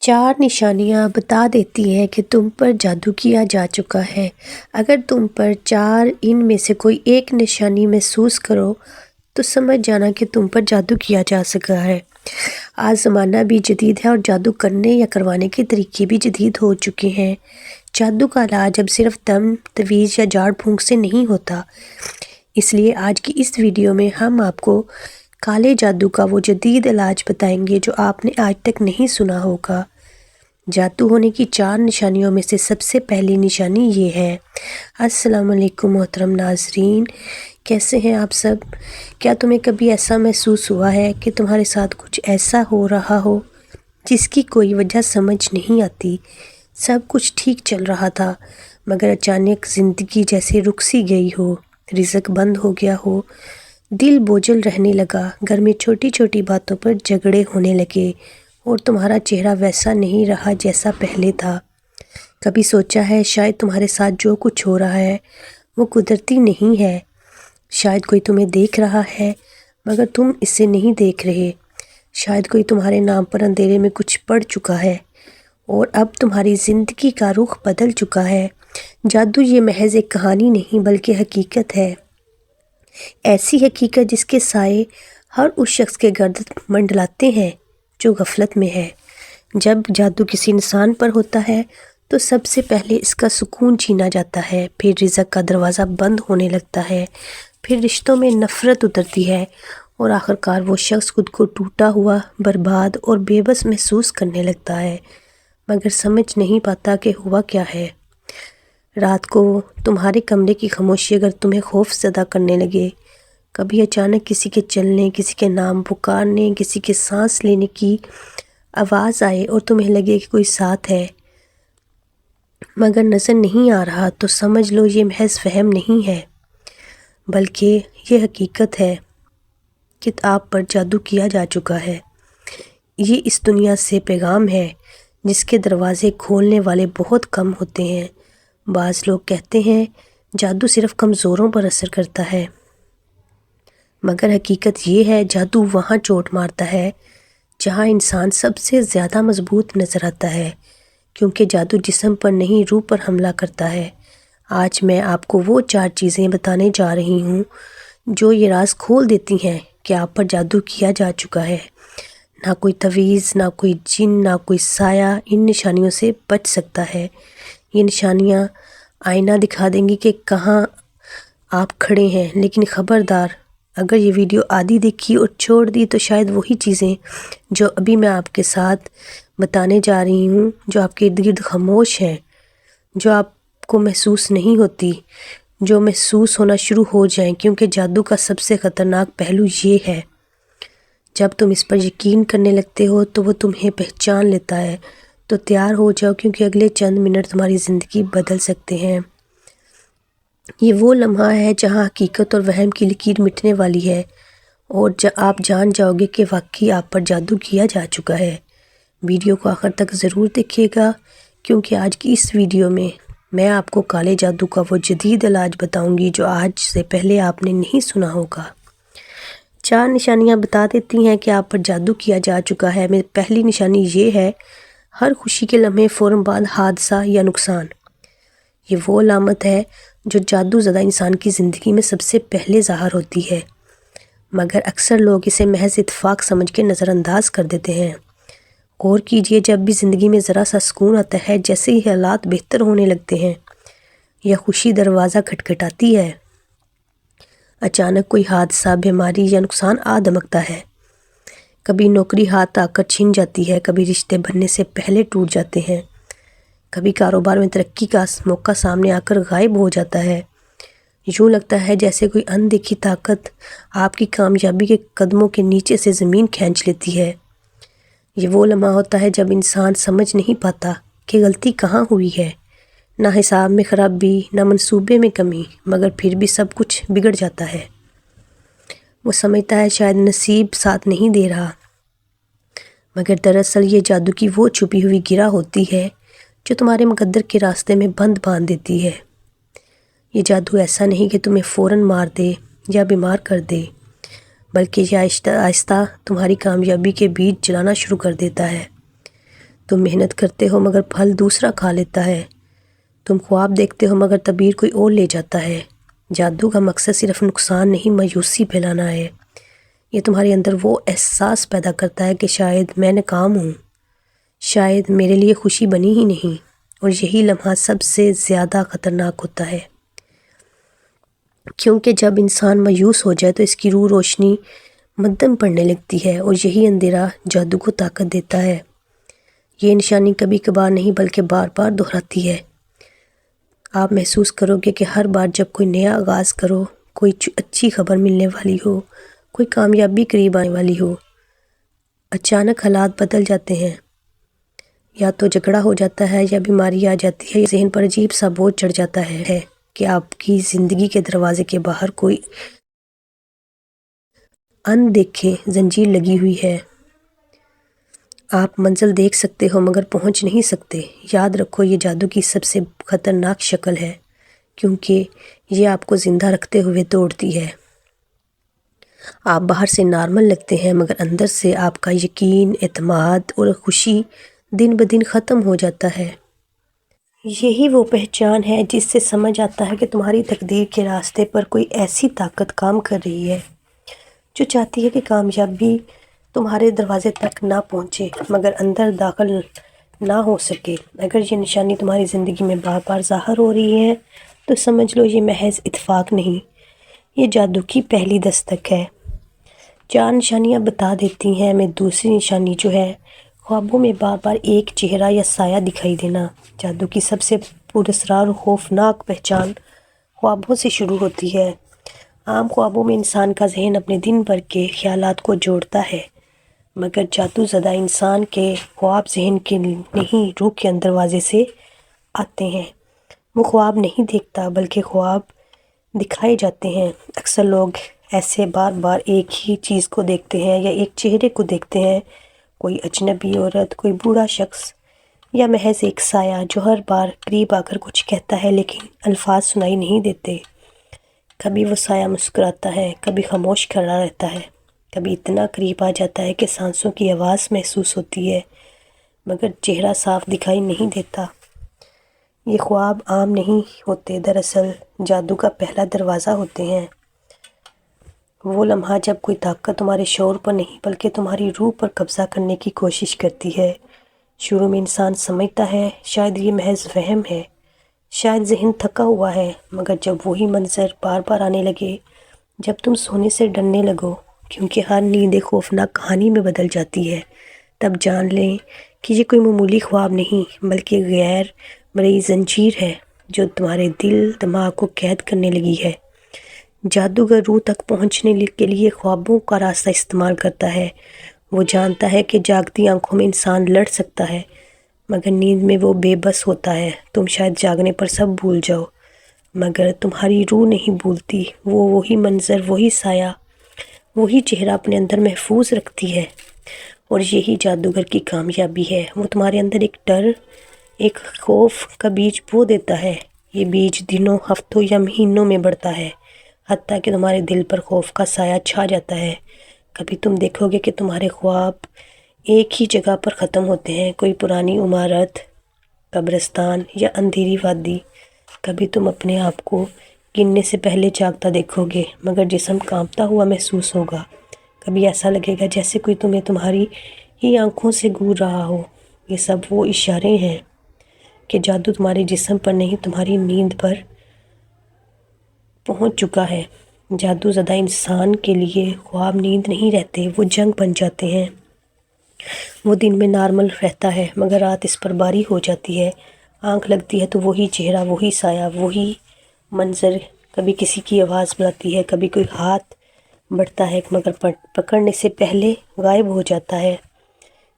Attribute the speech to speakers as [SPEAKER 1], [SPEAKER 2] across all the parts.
[SPEAKER 1] 4 نشانیاں بتا دیتی ہیں کہ تم پر جادو کیا جا چکا ہے۔ اگر تم پر 4 ان میں سے کوئی ایک نشانی محسوس کرو تو سمجھ جانا کہ تم پر جادو کیا جا سکا ہے۔ آج زمانہ بھی جدید ہے اور جادو کرنے یا کروانے کے طریقے بھی جدید ہو چکے ہیں۔ جادو کا علاج اب صرف دم، تویز یا جھاڑ پھونک سے نہیں ہوتا۔ اس لیے آج کی اس ویڈیو میں ہم آپ کو کالے جادو کا وہ جدید علاج بتائیں گے جو آپ نے آج تک نہیں سنا ہوگا۔ جادو ہونے کی 4 نشانیوں میں سے سب سے پہلی نشانی یہ ہے۔ السلام علیکم محترم ناظرین، کیسے ہیں آپ سب؟ کیا تمہیں کبھی ایسا محسوس ہوا ہے کہ تمہارے ساتھ کچھ ایسا ہو رہا ہو جس کی کوئی وجہ سمجھ نہیں آتی؟ سب کچھ ٹھیک چل رہا تھا مگر اچانک زندگی جیسے رک سی گئی ہو، رزق بند ہو گیا ہو، دل بوجھل رہنے لگا، گھر میں چھوٹی چھوٹی باتوں پر جھگڑے ہونے لگے اور تمہارا چہرہ ویسا نہیں رہا جیسا پہلے تھا۔ کبھی سوچا ہے شاید تمہارے ساتھ جو کچھ ہو رہا ہے وہ قدرتی نہیں ہے؟ شاید کوئی تمہیں دیکھ رہا ہے مگر تم اسے نہیں دیکھ رہے۔ شاید کوئی تمہارے نام پر اندھیرے میں کچھ پڑ چکا ہے اور اب تمہاری زندگی کا رخ بدل چکا ہے۔ جادو یہ محض ایک کہانی نہیں بلکہ حقیقت ہے، ایسی حقیقت جس کے سائے ہر اس شخص کے گرد منڈلاتے ہیں جو غفلت میں ہے۔ جب جادو کسی انسان پر ہوتا ہے تو سب سے پہلے اس کا سکون چھینا جاتا ہے، پھر رزق کا دروازہ بند ہونے لگتا ہے، پھر رشتوں میں نفرت اترتی ہے اور آخرکار وہ شخص خود کو ٹوٹا ہوا، برباد اور بے بس محسوس کرنے لگتا ہے مگر سمجھ نہیں پاتا کہ ہوا کیا ہے۔ رات کو تمہارے کمرے کی خاموشی اگر تمہیں خوف زدہ کرنے لگے، کبھی اچانک کسی کے چلنے، کسی کے نام پکارنے، کسی کے سانس لینے کی آواز آئے اور تمہیں لگے کہ کوئی ساتھ ہے مگر نظر نہیں آ رہا، تو سمجھ لو یہ محض وہم نہیں ہے بلکہ یہ حقیقت ہے کہ آپ پر جادو کیا جا چکا ہے۔ یہ اس دنیا سے پیغام ہے جس کے دروازے کھولنے والے بہت کم ہوتے ہیں۔ بعض لوگ کہتے ہیں جادو صرف کمزوروں پر اثر کرتا ہے مگر حقیقت یہ ہے جادو وہاں چوٹ مارتا ہے جہاں انسان سب سے زیادہ مضبوط نظر آتا ہے، کیونکہ جادو جسم پر نہیں روح پر حملہ کرتا ہے۔ آج میں آپ کو وہ 4 چیزیں بتانے جا رہی ہوں جو یہ راز کھول دیتی ہیں کہ آپ پر جادو کیا جا چکا ہے۔ نہ کوئی تویز، نہ کوئی جن، نہ کوئی سایہ ان نشانیوں سے بچ سکتا ہے۔ یہ نشانیاں آئینہ دکھا دیں گی کہ کہاں آپ کھڑے ہیں، لیکن خبردار، اگر یہ ویڈیو آدھی دیکھی اور چھوڑ دی تو شاید وہی چیزیں جو ابھی میں آپ کے ساتھ بتانے جا رہی ہوں، جو آپ کے ارد گرد خاموش ہیں، جو آپ کو محسوس نہیں ہوتی، جو محسوس ہونا شروع ہو جائیں، کیونکہ جادو کا سب سے خطرناک پہلو یہ ہے جب تم اس پر یقین کرنے لگتے ہو تو وہ تمہیں پہچان لیتا ہے۔ تو تیار ہو جاؤ کیونکہ اگلے چند منٹ تمہاری زندگی بدل سکتے ہیں۔ یہ وہ لمحہ ہے جہاں حقیقت اور وہم کی لکیر مٹنے والی ہے اور آپ جان جاؤ گے کہ واقعی آپ پر جادو کیا جا چکا ہے۔ ویڈیو کو آخر تک ضرور دیکھیے گا کیونکہ آج کی اس ویڈیو میں آپ کو کالے جادو کا وہ جدید علاج بتاؤں گی جو آج سے پہلے آپ نے نہیں سنا ہوگا۔ 4 نشانیاں بتا دیتی ہیں کہ آپ پر جادو کیا جا چکا ہے۔ پہلی نشانی یہ ہے، ہر خوشی کے لمحے فوراً بعد حادثہ یا نقصان۔ یہ وہ علامت ہے جو جادو زدہ انسان کی زندگی میں سب سے پہلے ظاہر ہوتی ہے مگر اکثر لوگ اسے محض اتفاق سمجھ کے نظر انداز کر دیتے ہیں۔ غور کیجئے، جب بھی زندگی میں ذرا سا سکون آتا ہے، جیسے ہی حالات بہتر ہونے لگتے ہیں یا خوشی دروازہ کھٹکھٹاتی ہے، اچانک کوئی حادثہ، بیماری یا نقصان آ دھمکتا ہے۔ کبھی نوکری ہاتھ آ کر چھن جاتی ہے، کبھی رشتے بننے سے پہلے ٹوٹ جاتے ہیں، کبھی کاروبار میں ترقی کا موقع سامنے آ کر غائب ہو جاتا ہے۔ یوں لگتا ہے جیسے کوئی اندیکھی طاقت آپ کی کامیابی کے قدموں کے نیچے سے زمین کھینچ لیتی ہے۔ یہ وہ لمحہ ہوتا ہے جب انسان سمجھ نہیں پاتا کہ غلطی کہاں ہوئی ہے، نہ حساب میں خرابی، نہ منصوبے میں کمی، مگر پھر بھی سب کچھ بگڑ جاتا ہے۔ وہ سمجھتا ہے شاید نصیب ساتھ نہیں دے رہا مگر دراصل یہ جادو کی وہ چھپی ہوئی گرہ ہوتی ہے جو تمہارے مقدر کے راستے میں بند باندھ دیتی ہے۔ یہ جادو ایسا نہیں کہ تمہیں فوراً مار دے یا بیمار کر دے بلکہ یہ آہستہ آہستہ تمہاری کامیابی کے بیج جلانا شروع کر دیتا ہے۔ تم محنت کرتے ہو مگر پھل دوسرا کھا لیتا ہے، تم خواب دیکھتے ہو مگر تعبیر کوئی اور لے جاتا ہے۔ جادو کا مقصد صرف نقصان نہیں، مایوسی پھیلانا ہے۔ یہ تمہارے اندر وہ احساس پیدا کرتا ہے کہ شاید میں ناکام ہوں، شاید میرے لیے خوشی بنی ہی نہیں، اور یہی لمحہ سب سے زیادہ خطرناک ہوتا ہے، کیونکہ جب انسان مایوس ہو جائے تو اس کی روح روشنی مدھم پڑنے لگتی ہے، اور یہی اندھیرا جادو کو طاقت دیتا ہے۔ یہ نشانی کبھی کبھار نہیں بلکہ بار بار دہراتی ہے۔ آپ محسوس کرو گے کہ ہر بار جب کوئی نیا آغاز کرو، کوئی اچھی خبر ملنے والی ہو، کوئی کامیابی قریب آنے والی ہو، اچانک حالات بدل جاتے ہیں، یا تو جھگڑا ہو جاتا ہے یا بیماری آ جاتی ہے، یا ذہن پر عجیب سا بوجھ چڑھ جاتا ہے کہ آپ کی زندگی کے دروازے کے باہر کوئی اندیکھے زنجیر لگی ہوئی ہے۔ آپ منزل دیکھ سکتے ہو مگر پہنچ نہیں سکتے۔ یاد رکھو، یہ جادو کی سب سے خطرناک شکل ہے، کیونکہ یہ آپ کو زندہ رکھتے ہوئے توڑتی ہے۔ آپ باہر سے نارمل لگتے ہیں مگر اندر سے آپ کا یقین، اعتماد اور خوشی دن بدن ختم ہو جاتا ہے۔ یہی وہ پہچان ہے جس سے سمجھ آتا ہے کہ تمہاری تقدیر کے راستے پر کوئی ایسی طاقت کام کر رہی ہے جو چاہتی ہے کہ کامیابی تمہارے دروازے تک نہ پہنچے مگر اندر داخل نہ ہو سکے۔ اگر یہ نشانی تمہاری زندگی میں بار بار ظاہر ہو رہی ہے تو سمجھ لو یہ محض اتفاق نہیں، یہ جادو کی پہلی دستک ہے۔ 4 نشانیاں بتا دیتی ہیں ہمیں۔ دوسری نشانی جو ہے، خوابوں میں بار بار ایک چہرہ یا سایہ دکھائی دینا۔ جادو کی سب سے پراسرار اور خوفناک پہچان خوابوں سے شروع ہوتی ہے۔ عام خوابوں میں انسان کا ذہن اپنے دن بھر کے خیالات کو جوڑتا ہے، مگر جادو زدہ انسان کے خواب ذہن کے نہیں، روح کے دروازے سے آتے ہیں۔ وہ خواب نہیں دیکھتا بلکہ خواب دکھائے جاتے ہیں۔ اکثر لوگ ایسے بار بار ایک ہی چیز کو دیکھتے ہیں یا ایک چہرے کو دیکھتے ہیں، کوئی اجنبی عورت، کوئی بوڑھا شخص، یا محض ایک سایہ جو ہر بار قریب آ کر کچھ کہتا ہے لیکن الفاظ سنائی نہیں دیتے۔ کبھی وہ سایہ مسکراتا ہے، کبھی خاموش کھڑا رہتا ہے، کبھی اتنا قریب آ جاتا ہے کہ سانسوں کی آواز محسوس ہوتی ہے مگر چہرہ صاف دکھائی نہیں دیتا۔ یہ خواب عام نہیں ہوتے، دراصل جادو کا پہلا دروازہ ہوتے ہیں۔ وہ لمحہ جب کوئی طاقت تمہارے شعور پر نہیں بلکہ تمہاری روح پر قبضہ کرنے کی کوشش کرتی ہے۔ شروع میں انسان سمجھتا ہے شاید یہ محض وہم ہے، شاید ذہن تھکا ہوا ہے، مگر جب وہی منظر بار بار آنے لگے، جب تم سونے سے ڈرنے لگو کیونکہ ہر نیند ایک خوفناک کہانی میں بدل جاتی ہے، تب جان لیں کہ یہ کوئی معمولی خواب نہیں بلکہ غیر مرئی زنجیر ہے جو تمہارے دل دماغ کو قید کرنے لگی ہے۔ جادوگر روح تک پہنچنے کے لیے خوابوں کا راستہ استعمال کرتا ہے۔ وہ جانتا ہے کہ جاگتی آنکھوں میں انسان لڑ سکتا ہے مگر نیند میں وہ بے بس ہوتا ہے۔ تم شاید جاگنے پر سب بھول جاؤ مگر تمہاری روح نہیں بھولتی، وہ وہی منظر، وہی سایہ، وہی چہرہ اپنے اندر محفوظ رکھتی ہے۔ اور یہی جادوگر کی کامیابی ہے، وہ تمہارے اندر ایک ڈر، ایک خوف کا بیج بو دیتا ہے۔ یہ بیج دنوں، ہفتوں یا مہینوں میں بڑھتا ہے، حتیٰ کہ تمہارے دل پر خوف کا سایہ چھا جاتا ہے۔ کبھی تم دیکھو گے کہ تمہارے خواب ایک ہی جگہ پر ختم ہوتے ہیں، کوئی پرانی عمارت، قبرستان یا اندھیری وادی۔ کبھی تم اپنے آپ کو گننے سے پہلے جاگتا دیکھو گے مگر جسم کانپتا ہوا محسوس ہوگا۔ کبھی ایسا لگے گا جیسے کوئی تمہیں تمہاری ہی آنکھوں سے گور رہا ہو۔ یہ سب وہ اشارے ہیں کہ جادو تمہارے جسم پر نہیں، تمہاری نیند پر پہنچ چکا ہے۔ جادو زدہ انسان کے لیے خواب نیند نہیں رہتے، وہ جنگ بن جاتے ہیں۔ وہ دن میں نارمل رہتا ہے مگر رات اس پر باری ہو جاتی ہے۔ آنکھ لگتی ہے تو وہی چہرہ، وہی سایہ، وہی منظر، کبھی کسی کی آواز بلاتی ہے، کبھی کوئی ہاتھ بڑھتا ہے مگر پکڑنے سے پہلے غائب ہو جاتا ہے۔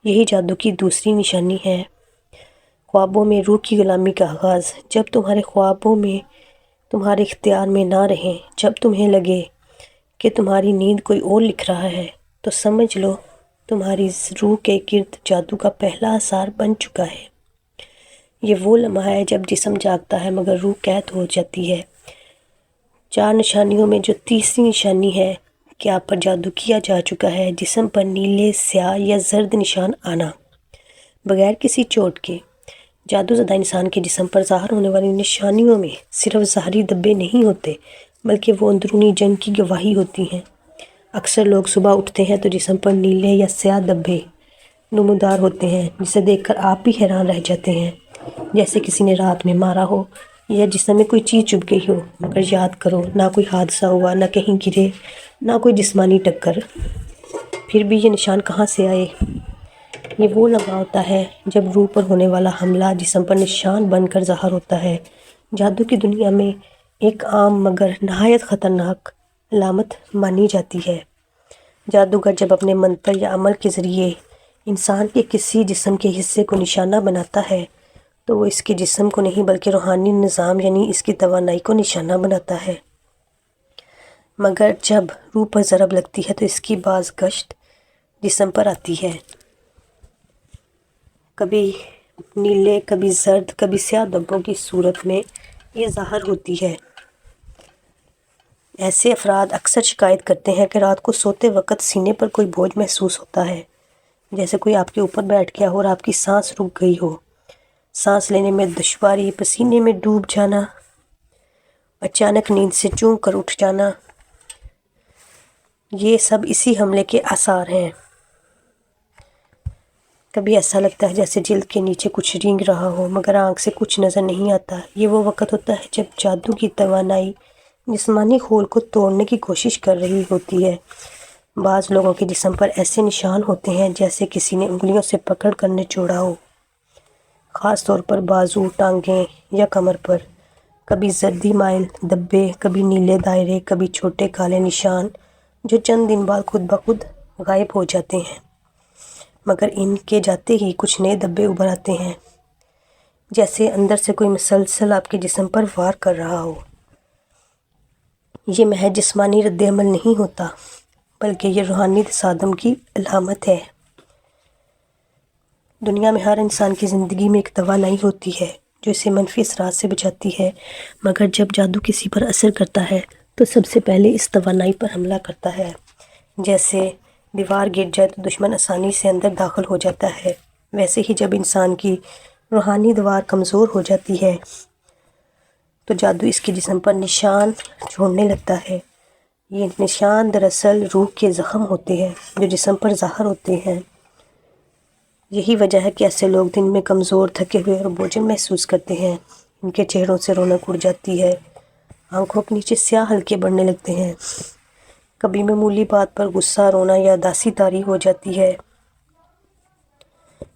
[SPEAKER 1] یہی جادو کی دوسری نشانی ہے، خوابوں میں روح کی غلامی کا آغاز۔ جب تمہارے خوابوں میں تمہارے اختیار میں نہ رہیں، جب تمہیں لگے کہ تمہاری نیند کوئی اور لکھ رہا ہے، تو سمجھ لو تمہاری روح کے گرد جادو کا پہلا اثار بن چکا ہے۔ یہ وہ لمحہ ہے جب جسم جاگتا ہے مگر روح قید ہو جاتی ہے۔ 4 نشانیوں میں جو تیسری نشانی ہے کہ آپ پر جادو کیا جا چکا ہے، جسم پر نیلے، سیاہ یا زرد نشان آنا۔ بغیر کسی چوٹ کے۔ جادو زدہ انسان کے جسم پر ظاہر ہونے والی نشانیوں میں صرف ظاہری دھبے نہیں ہوتے بلکہ وہ اندرونی جنگ کی گواہی ہوتی ہیں۔ اکثر لوگ صبح اٹھتے ہیں تو جسم پر نیلے یا سیاہ دھبے نمودار ہوتے ہیں، جسے دیکھ کر آپ بھی حیران رہ جاتے ہیں، جیسے کسی نے رات میں مارا ہو یا جسم میں کوئی چیز چبھ گئی ہو۔ مگر یاد کرو، نہ کوئی حادثہ ہوا، نہ کہیں گرے، نہ کوئی جسمانی ٹکر۔ پھر بھی یہ نشان کہاں سے آئے؟ یہ وہ لمحہ ہوتا ہے جب روح پر ہونے والا حملہ جسم پر نشان بن کر ظاہر ہوتا ہے۔ جادو کی دنیا میں ایک عام مگر نہایت خطرناک علامت مانی جاتی ہے۔ جادوگر جب اپنے منتر یا عمل کے ذریعے انسان کے کسی جسم کے حصے کو نشانہ بناتا ہے تو وہ اس کے جسم کو نہیں بلکہ روحانی نظام یعنی اس کی توانائی کو نشانہ بناتا ہے۔ مگر جب روح پر ضرب لگتی ہے تو اس کی بازگشت جسم پر آتی ہے، کبھی نیلے، کبھی زرد، کبھی سیاہ دھبوں کی صورت میں یہ ظاہر ہوتی ہے۔ ایسے افراد اکثر شکایت کرتے ہیں کہ رات کو سوتے وقت سینے پر کوئی بوجھ محسوس ہوتا ہے، جیسے کوئی آپ کے اوپر بیٹھ گیا ہو اور آپ کی سانس رک گئی ہو، سانس لینے میں دشواری، پسینے میں ڈوب جانا، اچانک نیند سے چونک کر اٹھ جانا، یہ سب اسی حملے کے آثار ہیں۔ کبھی ایسا لگتا ہے جیسے جلد کے نیچے کچھ رینگ رہا ہو مگر آنکھ سے کچھ نظر نہیں آتا۔ یہ وہ وقت ہوتا ہے جب جادو کی توانائی جسمانی خول کو توڑنے کی کوشش کر رہی ہوتی ہے۔ بعض لوگوں کے جسم پر ایسے نشان ہوتے ہیں جیسے کسی نے انگلیوں سے پکڑ کر نچوڑا ہو، خاص طور پر بازو، ٹانگیں یا کمر پر۔ کبھی زردی مائل دھبے، کبھی نیلے دائرے، کبھی چھوٹے کالے نشان جو چند دن بعد خود بخود غائب ہو جاتے ہیں، مگر ان کے جاتے ہی کچھ نئے دھبے ابھر آتے ہیں، جیسے اندر سے کوئی مسلسل آپ کے جسم پر وار کر رہا ہو۔ یہ محض جسمانی رد عمل نہیں ہوتا بلکہ یہ روحانی تصادم کی علامت ہے۔ دنیا میں ہر انسان کی زندگی میں ایک توانائی ہوتی ہے جو اسے منفی اثرات سے بچاتی ہے، مگر جب جادو کسی پر اثر کرتا ہے تو سب سے پہلے اس توانائی پر حملہ کرتا ہے۔ جیسے دیوار گر جائے تو دشمن آسانی سے اندر داخل ہو جاتا ہے، ویسے ہی جب انسان کی روحانی دیوار کمزور ہو جاتی ہے تو جادو اس کے جسم پر نشان چھوڑنے لگتا ہے۔ یہ نشان دراصل روح کے زخم ہوتے ہیں جو جسم پر ظاہر ہوتے ہیں۔ یہی وجہ ہے کہ ایسے لوگ دن میں کمزور، تھکے ہوئے اور بوجھل محسوس کرتے ہیں۔ ان کے چہروں سے رونق اڑ جاتی ہے، آنکھوں کے نیچے سیاہ حلقے بڑھنے لگتے ہیں، کبھی معمولی بات پر غصہ، رونا یا اداسی طاری ہو جاتی ہے۔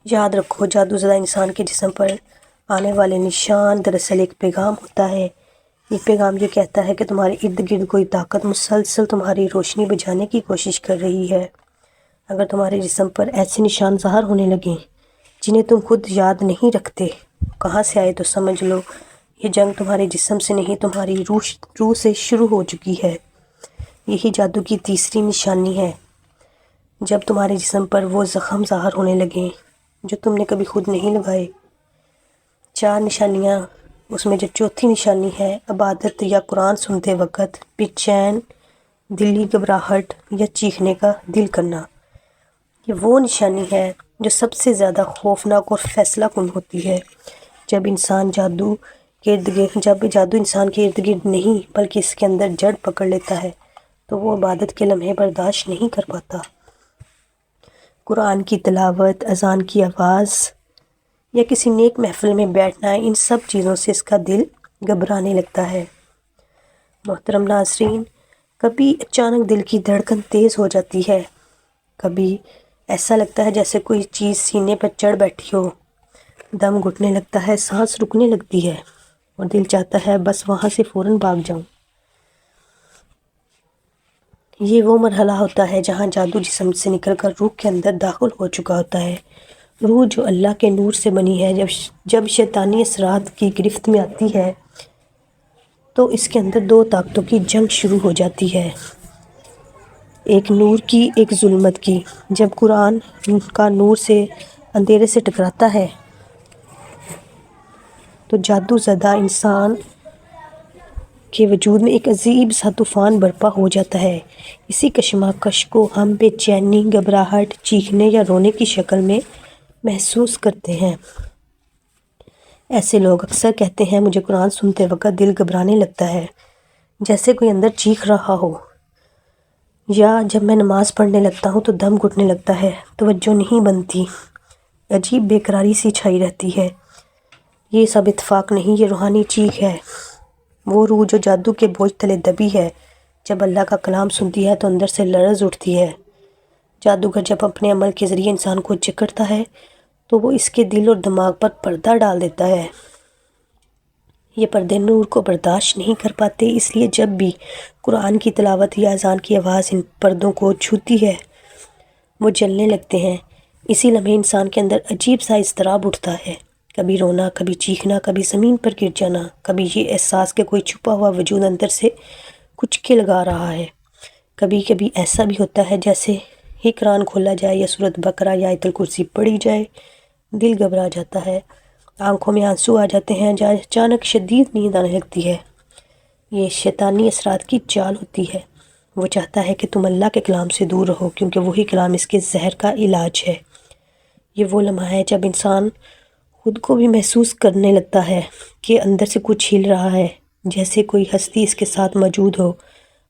[SPEAKER 1] یاد رکھو، جادو زدہ انسان کے جسم پر آنے والے نشان دراصل ایک پیغام ہوتا ہے۔ یہ پیغام یہ کہتا ہے کہ تمہارے ارد گرد کوئی طاقت مسلسل تمہاری روشنی بجھانے کی کوشش کر رہی ہے۔ اگر تمہارے جسم پر ایسے نشان ظاہر ہونے لگیں جنہیں تم خود یاد نہیں رکھتے کہاں سے آئے، تو سمجھ لو یہ جنگ تمہارے جسم سے نہیں تمہاری روح سے شروع ہو چکی ہے۔ یہی جادو کی تیسری نشانی ہے۔ جب تمہارے جسم پر وہ زخم ظاہر ہونے لگیں جو تم نے کبھی خود نہیں لگائے۔ 4 نشانیاں، اس میں جو چوتھی نشانی ہے عبادت یا قرآن سنتے وقت بے چین دلی گھبراہٹ یا چیخنے کا دل کرنا، یہ وہ نشانی ہے جو سب سے زیادہ خوفناک اور فیصلہ کن ہوتی ہے۔ جب جادو انسان کے ارد گرد نہیں بلکہ اس کے اندر جڑ پکڑ لیتا ہے تو وہ عبادت کے لمحے برداشت نہیں کر پاتا۔ قرآن کی تلاوت، اذان کی آواز یا کسی نیک محفل میں بیٹھنا، ان سب چیزوں سے اس کا دل گھبرانے لگتا ہے۔ محترم ناظرین، کبھی اچانک دل کی دھڑکن تیز ہو جاتی ہے، کبھی ایسا لگتا ہے جیسے کوئی چیز سینے پر چڑھ بیٹھی ہو، دم گھٹنے لگتا ہے، سانس رکنے لگتی ہے اور دل چاہتا ہے بس وہاں سے فوراً بھاگ جاؤں۔ یہ وہ مرحلہ ہوتا ہے جہاں جادو جسم سے نکل کر روح کے اندر داخل ہو چکا ہوتا ہے۔ روح جو اللہ کے نور سے بنی ہے جب شیطانی اثرات کی گرفت میں آتی ہے تو اس کے اندر 2 طاقتوں کی جنگ شروع ہو جاتی ہے، ایک نور کی، ایک ظلمت کی۔ جب قرآن کا نور سے اندھیرے سے ٹکراتا ہے تو جادو زدہ انسان کے وجود میں ایک عجیب سا طوفان برپا ہو جاتا ہے۔ اسی کشمکش کو ہم بے چینی، گھبراہٹ، چیخنے یا رونے کی شکل میں محسوس کرتے ہیں۔ ایسے لوگ اکثر کہتے ہیں مجھے قرآن سنتے وقت دل گھبرانے لگتا ہے، جیسے کوئی اندر چیخ رہا ہو، یا جب میں نماز پڑھنے لگتا ہوں تو دم گھٹنے لگتا ہے، توجہ نہیں بنتی، عجیب بے قراری سی چھائی رہتی ہے۔ یہ سب اتفاق نہیں، یہ روحانی چیخ ہے، وہ روح جو جادو کے بوجھ تلے دبی ہے، جب اللہ کا کلام سنتی ہے تو اندر سے لرز اٹھتی ہے۔ جادوگر جب اپنے عمل کے ذریعے انسان کو جکڑتا ہے تو وہ اس کے دل اور دماغ پر پردہ ڈال دیتا ہے۔ یہ پردے نور کو برداشت نہیں کر پاتے، اس لیے جب بھی قرآن کی تلاوت یا اذان کی آواز ان پردوں کو چھوتی ہے وہ جلنے لگتے ہیں۔ اسی لمحے انسان کے اندر عجیب سا اضطراب اٹھتا ہے، کبھی رونا، کبھی چیخنا، کبھی زمین پر گر جانا، کبھی یہ احساس کہ کوئی چھپا ہوا وجود اندر سے کچھ کے لگا رہا ہے۔ کبھی کبھی ایسا بھی ہوتا ہے جیسے ہی قرآن کھولا جائے یا سورۃ بقرہ یا آیت الکرسی پڑھی جائے، دل گھبرا جاتا ہے، آنکھوں میں آنسو آ جاتے ہیں، اچانک شدید نیند آنے لگتی ہے۔ یہ شیطانی اثرات کی چال ہوتی ہے، وہ چاہتا ہے کہ تم اللہ کے کلام سے دور رہو، کیونکہ وہی کلام اس کے زہر کا علاج ہے۔ یہ وہ لمحہ ہے جب انسان خود کو بھی محسوس کرنے لگتا ہے کہ اندر سے کچھ ہل رہا ہے، جیسے کوئی ہستی اس کے ساتھ موجود ہو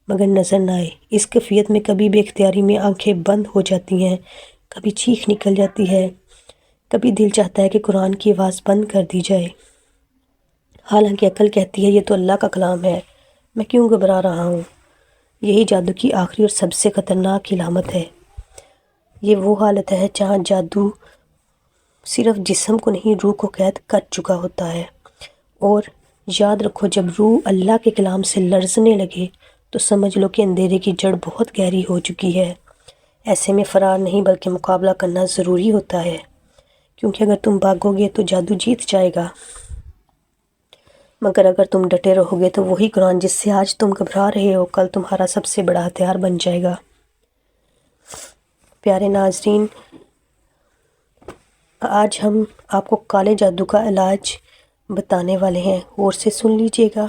[SPEAKER 1] مگر نظر نہ آئے۔ اس کیفیت میں کبھی بے اختیاری میں آنکھیں بند ہو جاتی ہیں، کبھی چیخ نکل جاتی ہے، کبھی دل چاہتا ہے کہ قرآن کی آواز بند کر دی جائے، حالانکہ عقل کہتی ہے یہ تو اللہ کا کلام ہے، میں کیوں گھبرا رہا ہوں۔ یہی جادو کی آخری اور سب سے خطرناک علامت ہے۔ یہ وہ حالت ہے جہاں جادو صرف جسم کو نہیں روح کو قید کر چکا ہوتا ہے۔ اور یاد رکھو، جب روح اللہ کے کلام سے لرزنے لگے تو سمجھ لو کہ اندھیرے کی جڑ بہت گہری ہو چکی ہے۔ ایسے میں فرار نہیں بلکہ مقابلہ کرنا ضروری ہوتا ہے، کیونکہ اگر تم بھاگو گے تو جادو جیت جائے گا، مگر اگر تم ڈٹے رہو گے تو وہی قرآن جس سے آج تم گھبرا رہے ہو کل تمہارا سب سے بڑا ہتھیار بن جائے گا۔ پیارے ناظرین، آج ہم آپ کو کالے جادو کا علاج بتانے والے ہیں، غور سے سن لیجئے گا۔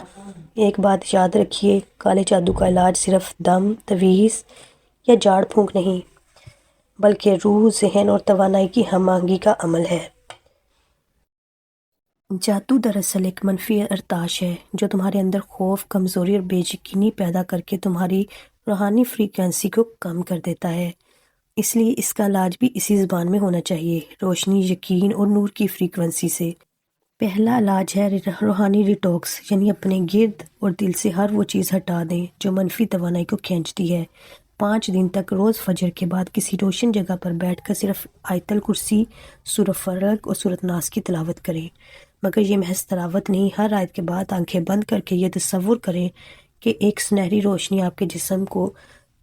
[SPEAKER 1] ایک بات یاد رکھیے، کالے جادو کا علاج صرف دم، تویز یا جھاڑ پھونک نہیں، بلکہ روح، ذہن اور توانائی کی ہم آہنگی کا عمل ہے۔ جادو دراصل ایک منفی ارتعاش ہے جو تمہارے اندر خوف، کمزوری اور بے یقینی پیدا کر کے تمہاری روحانی فریکوینسی کو کم کر دیتا ہے۔ اس لیے اس کا علاج بھی اسی زبان میں ہونا چاہیے، روشنی، یقین اور نور کی فریکوینسی سے۔ پہلا علاج ہے روحانی ڈیٹاکس، یعنی اپنے گرد اور دل سے ہر وہ چیز ہٹا دیں جو منفی توانائی کو کھینچتی ہے۔ 5 دن تک روز فجر کے بعد کسی روشن جگہ پر بیٹھ کر صرف آیت الکرسی، سورۃ فلق اور سورۃ ناس کی تلاوت کریں۔ مگر یہ محض تلاوت نہیں، ہر آیت کے بعد آنکھیں بند کر کے یہ تصور کریں کہ ایک سنہری روشنی آپ کے جسم کو،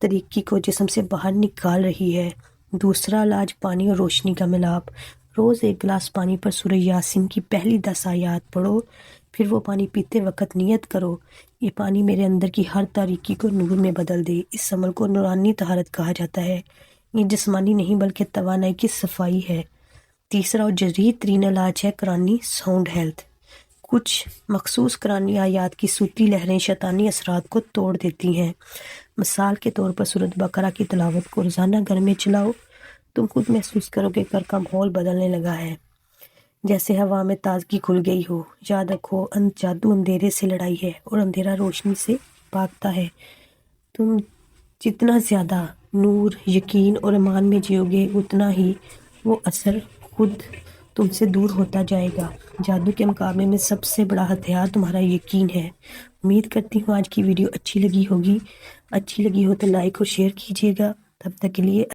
[SPEAKER 1] تاریکی کو جسم سے باہر نکال رہی ہے۔ دوسرا علاج پانی اور روشنی کا ملاپ۔ روز 1 گلاس پانی پر سورہ یاسین کی پہلی 10 آیات پڑھو، پھر وہ پانی پیتے وقت نیت کرو، یہ پانی میرے اندر کی ہر تاریکی کو نور میں بدل دے۔ اس عمل کو نورانی طہارت کہا جاتا ہے، یہ جسمانی نہیں بلکہ توانائی کی صفائی ہے۔ تیسرا اور جدید ترین علاج ہے قرآنی ساؤنڈ ہیلتھ۔ کچھ مخصوص قرآنی آیات کی صوتی لہریں شیطانی اثرات کو توڑ دیتی ہیں۔ مثال کے طور پر سورۃ بقرہ کی تلاوت کو روزانہ گھر میں چلاؤ، تم خود محسوس کرو کہ گھر کا ماحول بدلنے لگا ہے، جیسے ہوا میں تازگی کھل گئی ہو۔ یاد رکھو، جادو اندھیرے سے لڑائی ہے اور اندھیرا روشنی سے بھاگتا ہے۔ تم جتنا زیادہ نور، یقین اور ایمان میں جیو گے اتنا ہی وہ اثر خود تم سے دور ہوتا جائے گا۔ جادو کے مقابلے میں سب سے بڑا ہتھیار تمہارا یقین ہے۔ امید کرتی ہوں آج کی ویڈیو اچھی لگی ہوگی، اچھی لگی ہو تو لائک اور شیئر کیجیے گا۔ تب تک کے لیے